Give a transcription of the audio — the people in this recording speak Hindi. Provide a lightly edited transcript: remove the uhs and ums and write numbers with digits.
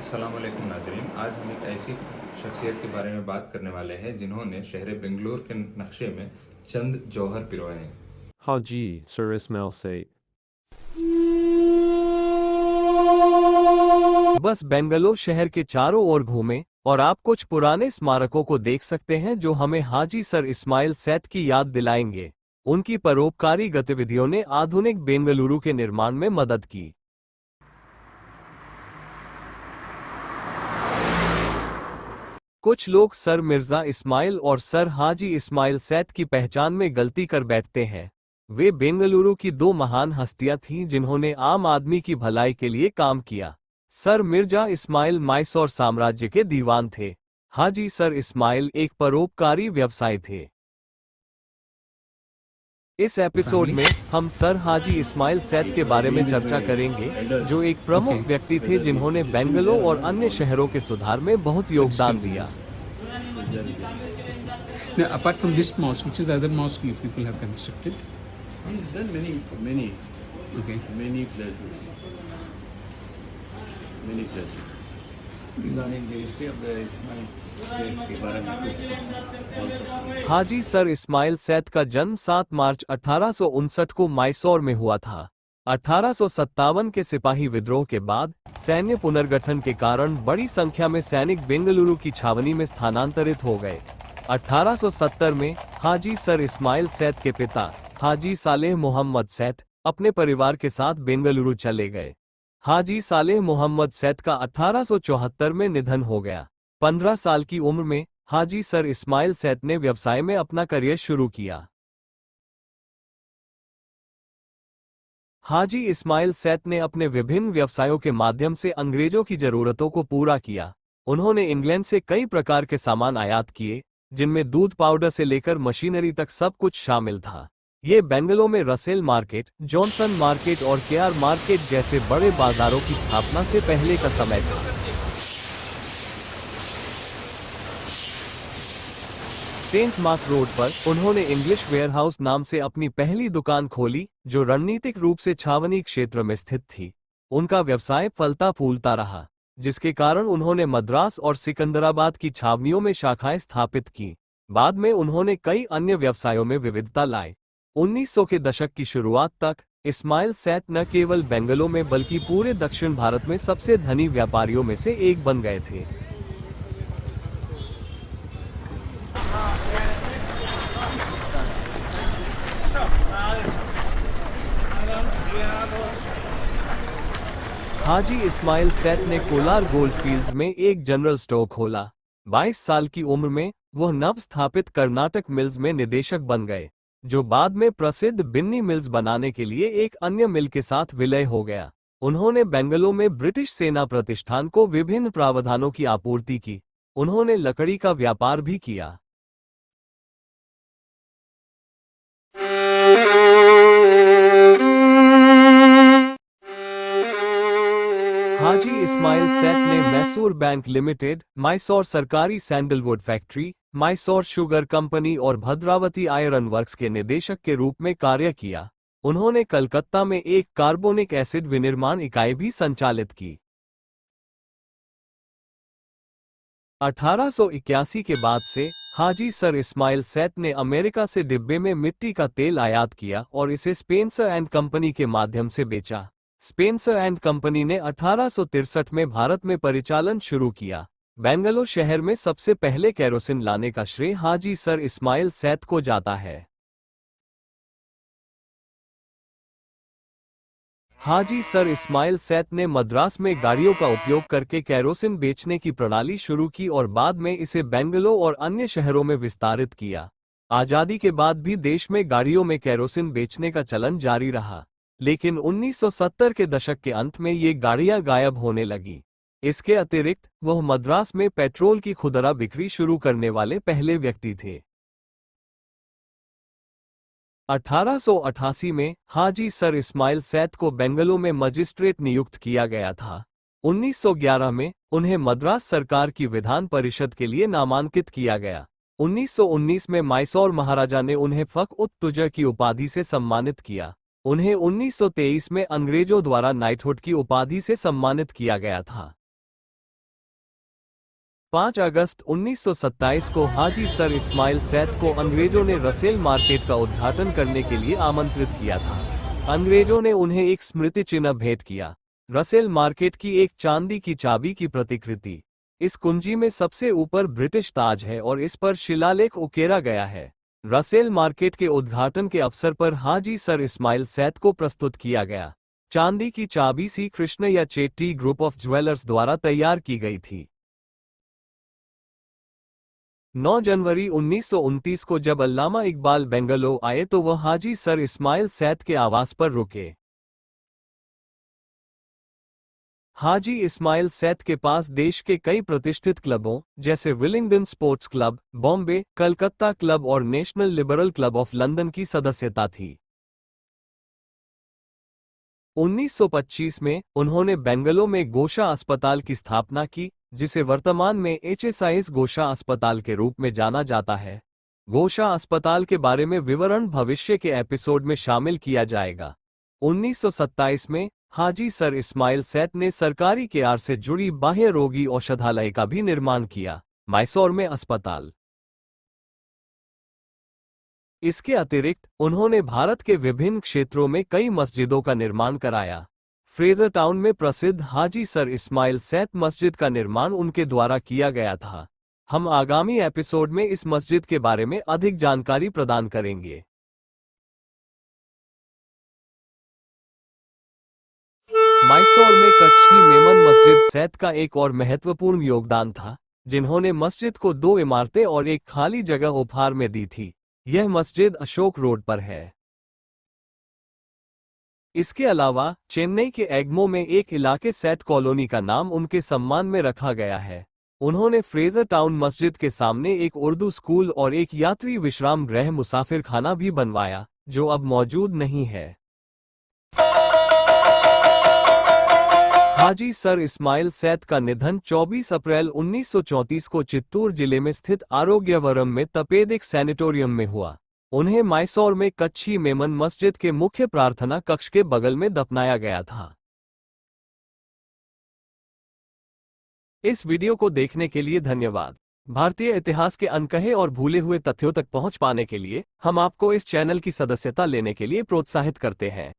अस्सलाम वालेकुम नाज़रीन। आज हम एक ऐसी शख्सियत के बारे में बात करने वाले हैं जिन्होंने शहर बेंगलोर के नक्शे में चंद जौहर पिरोए हैं। Haji Sir Ismail Said. बस बेंगलोर शहर के चारों ओर घूमें और आप कुछ पुराने स्मारकों को देख सकते हैं जो हमें हाजी सर इस्माइल सैद की याद दिलाएंगे। उनकी परोपकारी गतिविधियों ने आधुनिक बेंगलुरु के निर्माण में मदद की। कुछ लोग सर मिर्जा इस्माइल और सर हाजी इस्माइल सैद की पहचान में गलती कर बैठते हैं। वे बेंगलुरु की दो महान हस्तियां थीं जिन्होंने आम आदमी की भलाई के लिए काम किया। सर मिर्जा इस्माइल मैसूर साम्राज्य के दीवान थे। हाजी सर इस्माइल एक परोपकारी व्यवसायी थे। इस एपिसोड family. में हम सर हाजी इस्माइल सैद के बारे में चर्चा करेंगे, जो एक प्रमुख Okay. व्यक्ति थे जिन्होंने बेंगलोर और अन्य शहरों के सुधार में बहुत योगदान दिया। Now, apart from this mosque, which is the other mosque you people have constructed? He's done Okay. many places. Many places. Regarding the history of the Ismail State के बारे में कुछ also. हाजी सर इस्माइल सैद का जन्म 7 मार्च 1859 को मैसूर में हुआ था। 1857 के सिपाही विद्रोह के बाद सैन्य पुनर्गठन के कारण बड़ी संख्या में सैनिक बेंगलुरु की छावनी में स्थानांतरित हो गए। 1870 में हाजी सर इस्माइल सैद के पिता हाजी सालेह मोहम्मद सैद अपने परिवार के साथ बेंगलुरु चले गए। हाजी सालेह मोहम्मद सैद का 1874 में निधन हो गया। 15 साल की उम्र में हाजी सर इस्माइल सैद ने व्यवसाय में अपना करियर शुरू किया। हाजी इस्माइल सैद ने अपने विभिन्न व्यवसायों के माध्यम से अंग्रेजों की जरूरतों को पूरा किया। उन्होंने इंग्लैंड से कई प्रकार के सामान आयात किए, जिनमें दूध पाउडर से लेकर मशीनरी तक सब कुछ शामिल था। ये बेंगलोर में रसेल मार्केट, जॉनसन मार्केट और केआर मार्केट जैसे बड़े बाजारों की स्थापना से पहले का समय था। सेंट मार्क रोड पर उन्होंने इंग्लिश वेयरहाउस नाम से अपनी पहली दुकान खोली, जो रणनीतिक रूप से छावनी क्षेत्र में स्थित थी। उनका व्यवसाय फलता फूलता रहा, जिसके कारण उन्होंने मद्रास और सिकंदराबाद की छावनियों में शाखाएं स्थापित की। बाद में उन्होंने कई अन्य व्यवसायों में विविधता लाई। 1900 के दशक की शुरुआत तक इस्माइल सैद न केवल बेंगलोर में बल्कि पूरे दक्षिण भारत में सबसे धनी व्यापारियों में से एक बन गए थे। हाजी इस्माइल सैद ने कोलार गोल्डफील्ड्स में एक जनरल स्टोर खोला। 22 साल की उम्र में वह नव स्थापित कर्नाटक मिल्स में निदेशक बन गए, जो बाद में प्रसिद्ध बिन्नी मिल्स बनाने के लिए एक अन्य मिल के साथ विलय हो गया। उन्होंने बेंगलोर में ब्रिटिश सेना प्रतिष्ठान को विभिन्न प्रावधानों की आपूर्ति की। उन्होंने लकड़ी का व्यापार भी किया। हाजी इस्माइल सैद ने मैसूर बैंक लिमिटेड, मैसूर सरकारी sandalwood factory, Mysore sugar company और भद्रावती आयरन वर्क्स के निदेशक के रूप में कार्य किया। उन्होंने कलकत्ता में एक कार्बोनिक एसिड विनिर्माण इकाई भी संचालित की। 1881 के बाद से हाजी सर इस्माइल सैद ने अमेरिका से डिब्बे में मिट्टी का तेल आयात किया और इसे स्पेंसर एंड कंपनी के माध्यम से बेचा। स्पेंसर एंड कंपनी ने 1863 में भारत में परिचालन शुरू किया। बेंगलोर शहर में सबसे पहले केरोसिन लाने का श्रेय हाजी सर इस्माइल सैद को जाता है। हाजी सर इस्माइल सैद ने मद्रास में गाड़ियों का उपयोग करके केरोसिन बेचने की प्रणाली शुरू की और बाद में इसे बेंगलोर और अन्य शहरों में विस्तारित किया। आजादी के बाद भी देश में गाड़ियों में केरोसिन बेचने का चलन जारी रहा, लेकिन 1970 के दशक के अंत में ये गाड़ियां गायब होने लगी। इसके अतिरिक्त वह मद्रास में पेट्रोल की खुदरा बिक्री शुरू करने वाले पहले व्यक्ति थे। 1888 में हाजी सर इस्माइल सैद को बेंगलोर में मजिस्ट्रेट नियुक्त किया गया था। 1911 में उन्हें मद्रास सरकार की विधान परिषद के लिए नामांकित किया गया। 1919 में मैसूर महाराजा ने उन्हें फख-उत-तुजा की उपाधि से सम्मानित किया। उन्हें 1923 में अंग्रेजों द्वारा नाइटहुड की उपाधि से सम्मानित किया गया था। 5 अगस्त 1927 को हाजी सर इस्माइल सैद को अंग्रेजों ने रसेल मार्केट का उद्घाटन करने के लिए आमंत्रित किया था। अंग्रेजों ने उन्हें एक स्मृति चिन्ह भेंट किया, रसेल मार्केट की एक चांदी की चाबी की प्रतिकृति। इस कुंजी में सबसे ऊपर ब्रिटिश ताज है और इस पर शिलालेख उकेरा गया है। रसेल मार्केट के उद्घाटन के अवसर पर हाजी सर इस्माइल सैद को प्रस्तुत किया गया। चांदी की चाबी सी कृष्ण या चेट्टी ग्रुप ऑफ ज्वेलर्स द्वारा तैयार की गई थी। 9 जनवरी 1929 को जब अल्लामा इकबाल बेंगलोर आए तो वह हाजी सर इस्माइल सैद के आवास पर रुके। हाजी इस्माइल सैद के पास देश के कई प्रतिष्ठित क्लबों जैसे Willingdon sports club, Bombay, Calcutta club और national liberal club of London की सदस्यता थी। 1925 में उन्होंने बेंगलोर में गोशा अस्पताल की स्थापना की, जिसे वर्तमान में HSIS गोशा अस्पताल के रूप में जाना जाता है। गोशा अस्पताल के बारे में विवरण भविष्य के एपिसोड में शामिल किया जाएगा। 1927 में हाजी सर इस्माइल सैद ने सरकारी केआर से जुड़ी बाह्य रोगी औषधालय का भी निर्माण किया, मैसूर में अस्पताल। इसके अतिरिक्त उन्होंने भारत के विभिन्न क्षेत्रों में कई मस्जिदों का निर्माण कराया। फ्रेजर टाउन में प्रसिद्ध हाजी सर इस्माइल सैद मस्जिद का निर्माण उनके द्वारा किया गया था। हम आगामी एपिसोड में इस मस्जिद के बारे में अधिक जानकारी प्रदान करेंगे। मैसूर में कच्छी मेमन मस्जिद सैद का एक और महत्वपूर्ण योगदान था, जिन्होंने मस्जिद को 2 इमारतें और एक खाली जगह उपहार में दी थी। यह मस्जिद अशोक रोड पर है। इसके अलावा चेन्नई के एग्मो में एक इलाके सैद कॉलोनी का नाम उनके सम्मान में रखा गया है। उन्होंने फ्रेजर टाउन मस्जिद के सामने एक उर्दू स्कूल और एक यात्री विश्राम गृह मुसाफिर खाना भी बनवाया, जो अब मौजूद नहीं है। हाजी सर इस्माइल सैद का निधन 24 अप्रैल 1934 को चित्तूर जिले में स्थित आरोग्यवरम में तपेदिक सैनिटोरियम में हुआ। उन्हें मैसूर में कच्छी मेमन मस्जिद के मुख्य प्रार्थना कक्ष के बगल में दफनाया गया था। इस वीडियो को देखने के लिए धन्यवाद। भारतीय इतिहास के अनकहे और भूले हुए तथ्यों तक पहुंच पाने के लिए हम आपको इस चैनल की सदस्यता लेने के लिए प्रोत्साहित करते हैं।